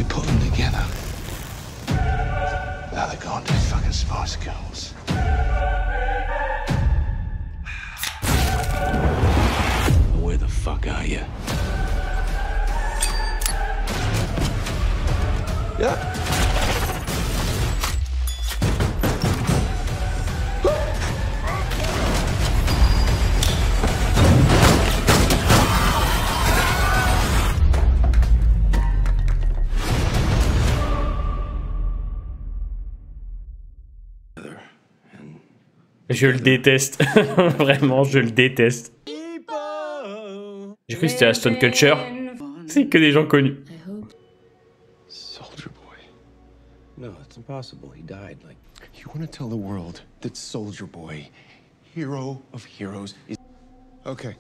put them together. Now they're gone to fucking Spice Girls. Where the fuck are you? Yeah. Je le déteste. Vraiment, je le déteste. J'ai cru que c'était Aston Kutcher. C'est que des gens connus. Soldier Boy. No, it's impossible. He died. Like, you want to tell the world that Soldier Boy, hero of heroes, is... Okay,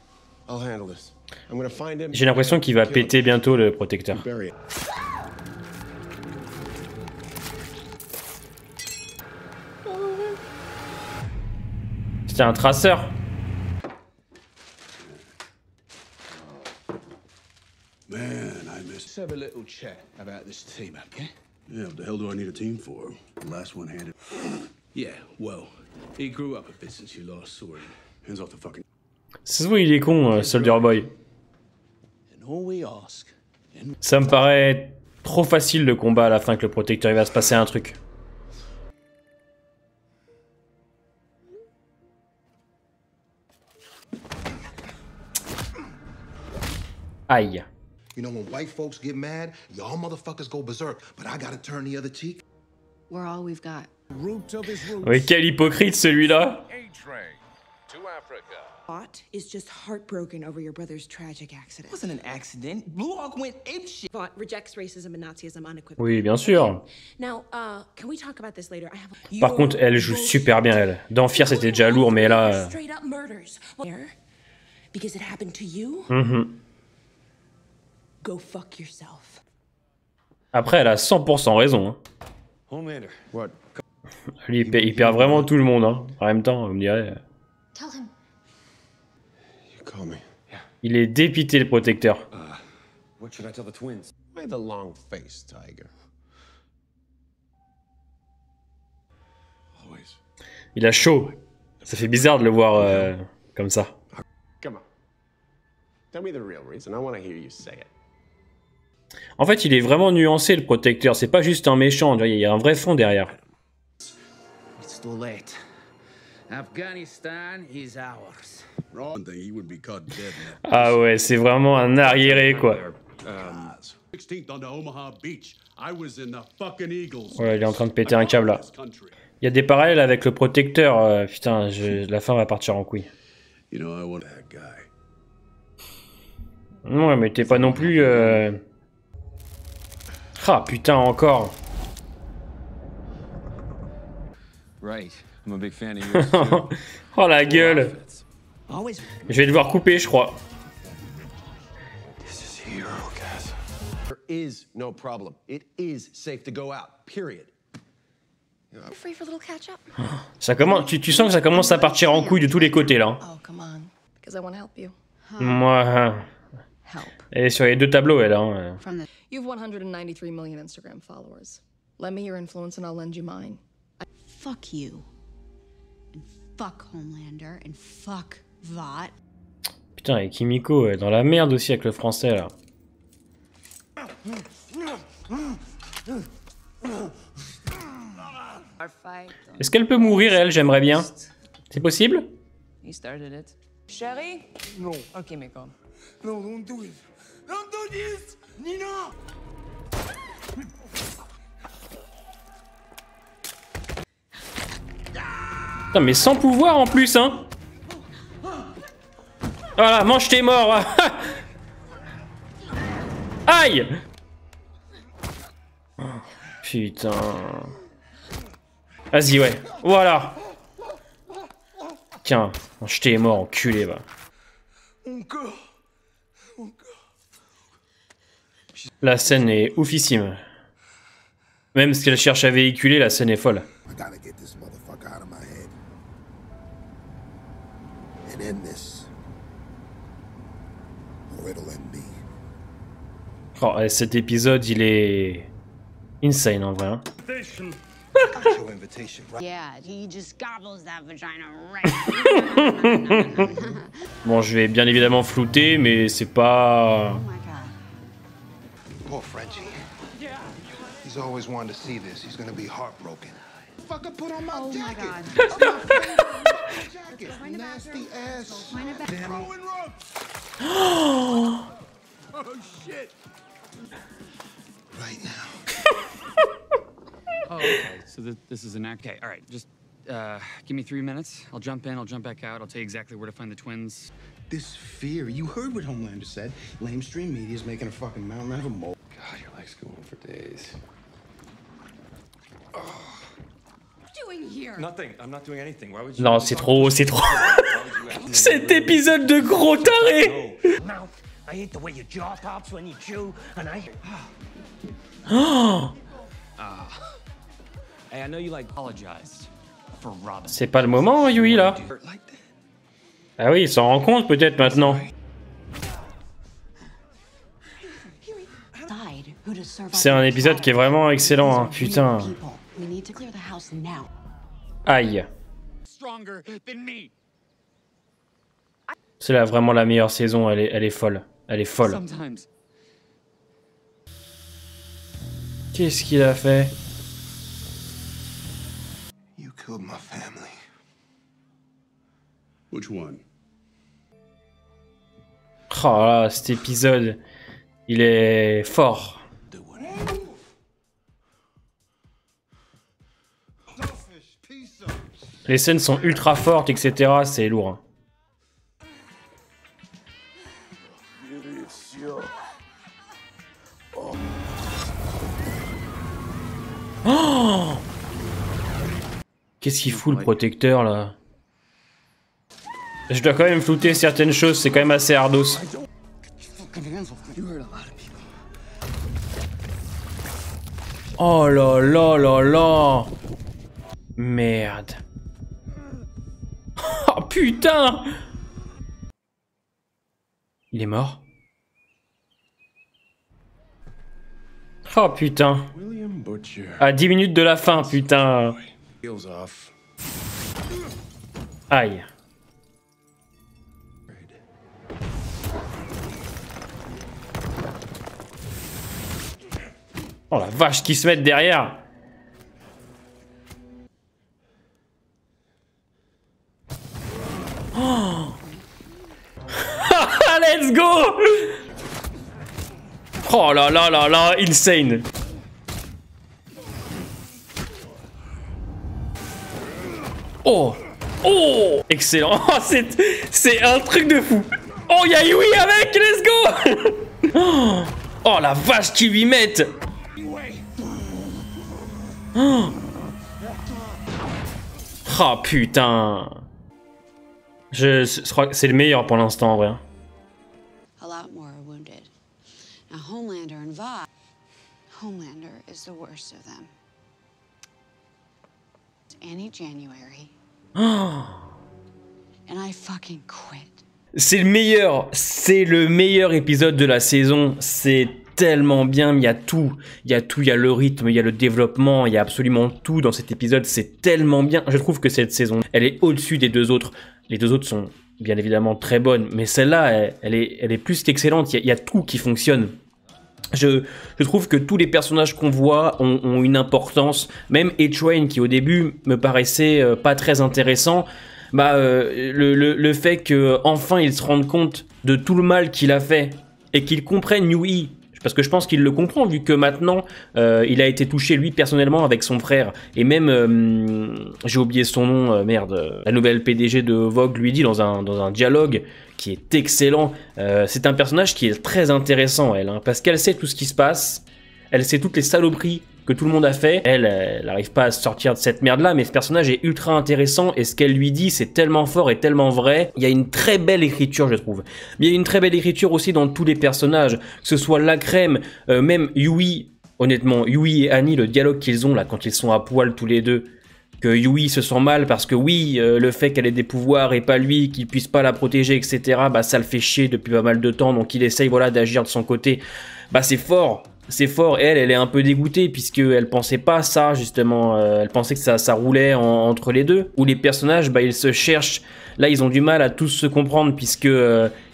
I'll handle this. I'm gonna find him. J'ai l'impression qu'il va péter bientôt le protecteur. Bury it. C'était un traceur. Man, I miss. Let's have a little chat about this team, okay? Yeah, what the hell do I need a team for? The last one handed. Yeah, well, he grew up a bit since you last saw him. Hands off the fucking. Ça se voit, il est con, Soldier Boy. And all we ask. Ça me paraît trop facile le combat à la fin que le protecteur il va se passer un truc. Aïe. You know, when white folks get mad, y'all motherfuckers go berserk, but I gotta turn the other cheek. We're all we've got. Oui, quel hypocrite celui-là. Vought is just heartbroken over your brother's tragic accident. It wasn't an accident. Blue Hawk went apeshit. Vought rejects racism and Nazism unequivocally. Oui, bien sûr. Now, can we talk about this later? I have Par contre, elle joue super bien, elle. Dans Fear, c'était déjà lourd, mais là... Straight up murders. Because it happened to you? Go fuck yourself. Après, elle a 100% raison. Hein. Homelander, what? Lui, il perd vraiment tout le monde. Hein. En même temps, vous me direz... Tell him. You call me. Yeah. Il est dépité, le protecteur. What should I tell the twins? Why the long face, Tiger? Always. Il a chaud. Ça fait bizarre de le voir comme ça. Come on. Tell me the real reason. I want to hear you say it. En fait, il est vraiment nuancé, le protecteur. C'est pas juste un méchant. Il y a un vrai fond derrière. It's too late. Afghanistan is ours. Wrong thing, he would be caught dead. Ah ouais, c'est vraiment un arriéré, quoi. 16th on the Omaha Beach. I was in the fucking Eagles. Ouais, il est en train de péter un câble, là. Il y a des parallèles avec le protecteur. Putain, la fin va partir en couille. You know, I want that guy. Ouais, mais t'es pas non plus... Ah, putain, encore. Right. I'm a big fan of yours too. Oh, la gueule. Always. Je vais devoir couper, je crois. This is hero, guys. There is no problem. It is safe to go out. Period. Free for a little catch up? Ça commence, tu sens que ça commence à partir en couille de tous les côtés, là. Oh, come on. Because I want to help you. Moi... Help. Elle est sur les deux tableaux, elle. Hein. You've 193 million Instagram followers. Lend me your influence and I'll lend you mine. Fuck you. And fuck Homelander. And fuck Vought. Putain, et Kimiko est dans la merde aussi avec le français, là. Est-ce qu'elle peut mourir, elle? J'aimerais bien. C'est possible? You started it. Chérie? No. Ok, Miko. No, don't do it. Don't do this! Nina! Putain, mais sans pouvoir en plus, hein. Voilà, mange tes morts. Aïe. Putain. Vas-y, ouais. Voilà. Tiens, mange tes morts, enculé, va. La scène est oufissime. Même ce qu'elle cherche à véhiculer, la scène est folle. Oh, cet épisode, il est Insane en vrai. Hein. Yeah, he just gobbles that vagina right. Bon, je vais bien évidemment flouter, mais c'est pas... Oh my god. Poor Frenchie. He's always wanted to see this. He's gonna be heartbroken. Fucking put on my Oh my jacket. god. Jacket. Nasty ass. Find a bathroom. Throwing ropes. Oh shit. Right now. Oh, okay. So this is an act. Okay, all right. Just give me 3 minutes. I'll jump in. I'll jump back out. I'll tell you exactly where to find the twins. This fear, you heard what Homelander said. Lamestream Media's making a fucking mountain out of a mole. God, your leg's going for days. Doing here? Nothing. I'm not doing anything. Why would you? Non, c'est trop, c'est trop. Cet épisode de gros taré. Mouth. I hate the way your jaw pops when you chew, and I. Hey, I know you apologized for Robin. C'est pas le moment, hein, Yui, là. Ah oui, il s'en rend compte peut-être maintenant. C'est un épisode qui est vraiment excellent, hein. Putain. Aïe. C'est là vraiment la meilleure saison, elle est folle. Elle est folle. Qu'est-ce qu'il a fait? You killed my family. Which one? Oh là, cet épisode, il est fort. Les scènes sont ultra fortes, etc. C'est lourd. Hein. Oh, qu'est-ce qu'il fout le protecteur là? Je dois quand même flouter certaines choses, c'est quand même assez ardos. Oh là là là là. Merde. Oh putain. Il est mort? Oh putain. À 10 minutes de la fin, putain. Aïe. Oh la vache, qui se mettent derrière. Oh. Let's go. Oh là là là là, insane. Oh. Oh. Excellent. Oh, c'est un truc de fou. Oh, y'a Yui avec, let's go. Oh la vache qu'ils lui mettent. Oh putain. Je crois que c'est le meilleur pour l'instant en vrai. A lot more are wounded. Now Homelander and Vought. Homelander is the worst of them. Any January. And I fucking quit. C'est le meilleur épisode de la saison. C'est tellement bien, il y a tout, il y a le rythme, il y a le développement, il y a absolument tout dans cet épisode, c'est tellement bien. Je trouve que cette saison, elle est au-dessus des deux autres. Les deux autres sont bien évidemment très bonnes, mais celle-là, elle est plus qu'excellente, il y a tout qui fonctionne. Je trouve que tous les personnages qu'on voit ont une importance, même A-Train qui au début me paraissait pas très intéressant, le fait que enfin il se rende compte de tout le mal qu'il a fait et qu'il comprenne Yui. Parce que je pense qu'il le comprend, vu que maintenant, il a été touché, lui, personnellement, avec son frère. Et même, j'ai oublié son nom, merde, la nouvelle PDG de Vogue lui dit dans un dialogue qui est excellent. C'est un personnage qui est très intéressant, elle, hein, parce qu'elle sait tout ce qui se passe, elle sait toutes les saloperies que tout le monde a fait. Elle n'arrive pas à se sortir de cette merde-là, mais ce personnage est ultra intéressant, et ce qu'elle lui dit, c'est tellement fort et tellement vrai. Il y a une très belle écriture, je trouve. Mais il y a une très belle écriture aussi dans tous les personnages, que ce soit la crème, même Yui, honnêtement, Yui et Annie, le dialogue qu'ils ont là, quand ils sont à poil tous les deux, que Yui se sent mal parce que oui, le fait qu'elle ait des pouvoirs et pas lui, qu'il puisse pas la protéger, etc., bah ça le fait chier depuis pas mal de temps, donc il essaye, voilà, d'agir de son côté. Bah c'est fort. c'est fort. Et elle est un peu dégoûtée puisqu'elle pensait pas ça justement. Elle pensait que ça roulait entre les deux. Où les personnages, ils se cherchent. Là, ils ont du mal à tous se comprendre puisque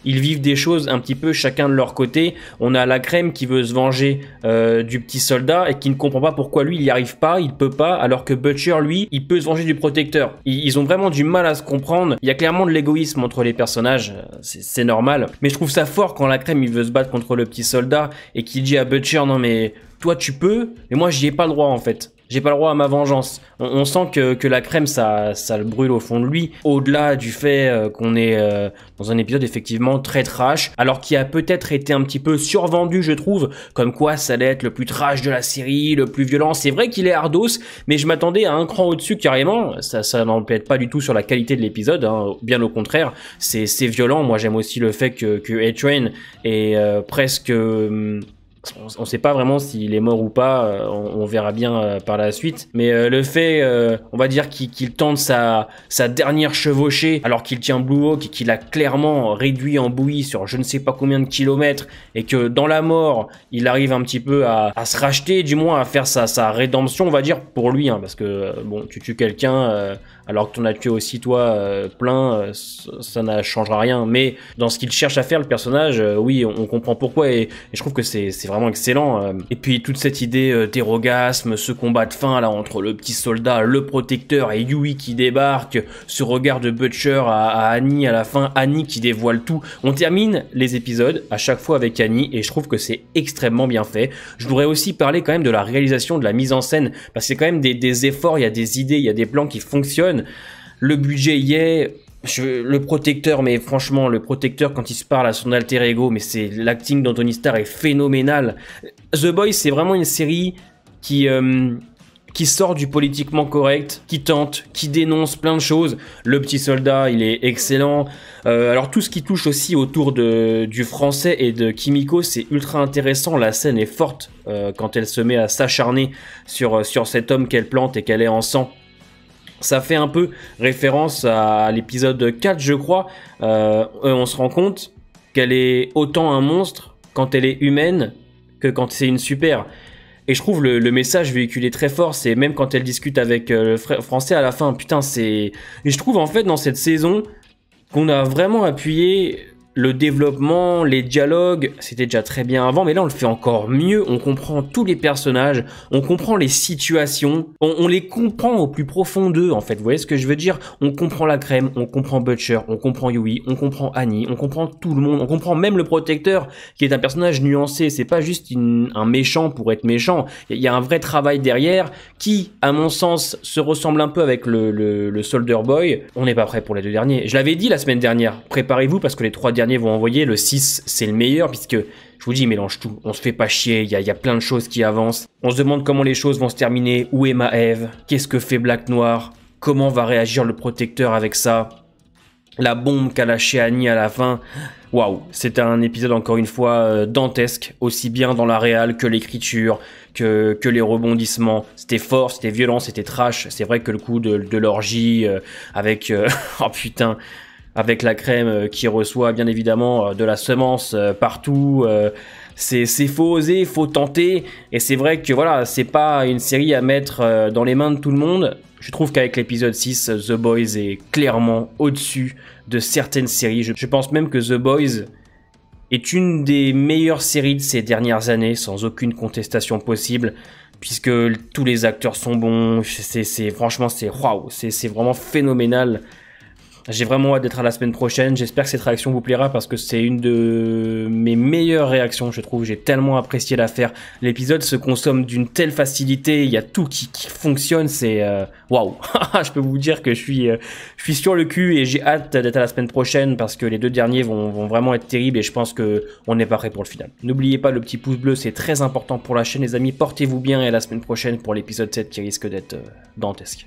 ils vivent des choses un petit peu chacun de leur côté. On a la crème qui veut se venger du petit soldat et qui ne comprend pas pourquoi lui il y arrive pas, il peut pas, alors que Butcher lui, il peut se venger du protecteur. Ils ont vraiment du mal à se comprendre. Il y a clairement de l'égoïsme entre les personnages, c'est normal. Mais je trouve ça fort quand la crème il veut se battre contre le petit soldat et qu'il dit à Butcher non mais toi tu peux, mais moi j'y ai pas le droit en fait. J'ai pas le droit à ma vengeance. On sent que la crème, ça le brûle au fond de lui. Au-delà du fait qu'on est dans un épisode effectivement très trash, alors qui a peut-être été un petit peu survendu, je trouve, comme quoi ça allait être le plus trash de la série, le plus violent. C'est vrai qu'il est hardos, mais je m'attendais à un cran au-dessus carrément. Ça n'empiète pas du tout sur la qualité de l'épisode, hein. Bien au contraire, c'est violent. Moi, j'aime aussi le fait que A-Train est presque... on sait pas vraiment s'il est mort ou pas, on verra bien par la suite. Mais le fait, on va dire qu'il tente sa dernière chevauchée alors qu'il tient Blue Hawk et qu'il a clairement réduit en bouillie sur je ne sais pas combien de kilomètres et que dans la mort, il arrive un petit peu à se racheter, du moins à faire sa rédemption, on va dire, pour lui. Hein, parce que, bon, tu tues quelqu'un alors que t'en as tué aussi toi plein, ça ne changera rien. Mais dans ce qu'il cherche à faire, le personnage, oui, on comprend pourquoi et je trouve que c'est vraiment excellent. Et puis toute cette idée d'hérogasme, ce combat de fin là entre le petit soldat, le protecteur et Yui qui débarque, ce regard de Butcher à Annie à la fin, Annie qui dévoile tout. On termine les épisodes à chaque fois avec Annie et je trouve que c'est extrêmement bien fait. Je voudrais aussi parler quand même de la réalisation, de la mise en scène, parce que c'est quand même des efforts, il y a des idées, il y a des plans qui fonctionnent. Le budget y est. Le protecteur, mais franchement, le protecteur quand il se parle à son alter ego, mais c'est l'acting d'Anthony Starr est phénoménal. The Boys, c'est vraiment une série qui sort du politiquement correct, qui tente, qui dénonce plein de choses. Le petit soldat, il est excellent. Alors tout ce qui touche aussi autour du français et de Kimiko, c'est ultra intéressant. La scène est forte quand elle se met à s'acharner sur cet homme qu'elle plante et qu'elle est en sang. Ça fait un peu référence à l'épisode 4, je crois. On se rend compte qu'elle est autant un monstre quand elle est humaine que quand c'est une super. Et je trouve le message véhiculé très fort. C'est même quand elle discute avec le frère français à la fin. Putain, c'est... Et je trouve en fait dans cette saison qu'on a vraiment appuyé... Le développement, les dialogues, c'était déjà très bien avant, mais là on le fait encore mieux, on comprend tous les personnages, on comprend les situations, on les comprend au plus profond d'eux en fait, vous voyez ce que je veux dire? On comprend la crème, on comprend Butcher, on comprend Yui, on comprend Annie, on comprend tout le monde, on comprend même le protecteur qui est un personnage nuancé, c'est pas juste un méchant pour être méchant, il y a un vrai travail derrière qui, à mon sens, se ressemble un peu avec le Soldier Boy. On n'est pas prêt pour les deux derniers, je l'avais dit la semaine dernière, préparez-vous parce que les trois derniers vont envoyer, le 6 c'est le meilleur puisque je vous dis il mélange tout, on se fait pas chier, il y a plein de choses qui avancent, on se demande comment les choses vont se terminer, où est Maeve, qu'est-ce que fait Black Noir, comment va réagir le protecteur avec ça, la bombe qu'a lâché Annie à la fin. Waouh, c'était un épisode encore une fois dantesque, aussi bien dans la réal que l'écriture, que les rebondissements. C'était fort, c'était violent, c'était trash. C'est vrai que le coup de l'orgie avec oh putain, avec la crème qui reçoit bien évidemment de la semence partout. C'est faut oser, faut tenter. Et c'est vrai que voilà, c'est pas une série à mettre dans les mains de tout le monde. Je trouve qu'avec l'épisode 6, The Boys est clairement au-dessus de certaines séries. Je pense même que The Boys est une des meilleures séries de ces dernières années, sans aucune contestation possible, puisque tous les acteurs sont bons. Franchement, c'est waouh, c'est vraiment phénoménal. J'ai vraiment hâte d'être à la semaine prochaine. J'espère que cette réaction vous plaira parce que c'est une de mes meilleures réactions, je trouve. J'ai tellement apprécié la faire. L'épisode se consomme d'une telle facilité. Il y a tout qui fonctionne. C'est waouh. Je peux vous dire que je suis sur le cul et j'ai hâte d'être à la semaine prochaine parce que les deux derniers vont vraiment être terribles et je pense que on n'est pas prêt pour le final. N'oubliez pas le petit pouce bleu, c'est très important pour la chaîne, les amis. Portez-vous bien et à la semaine prochaine pour l'épisode 7 qui risque d'être dantesque.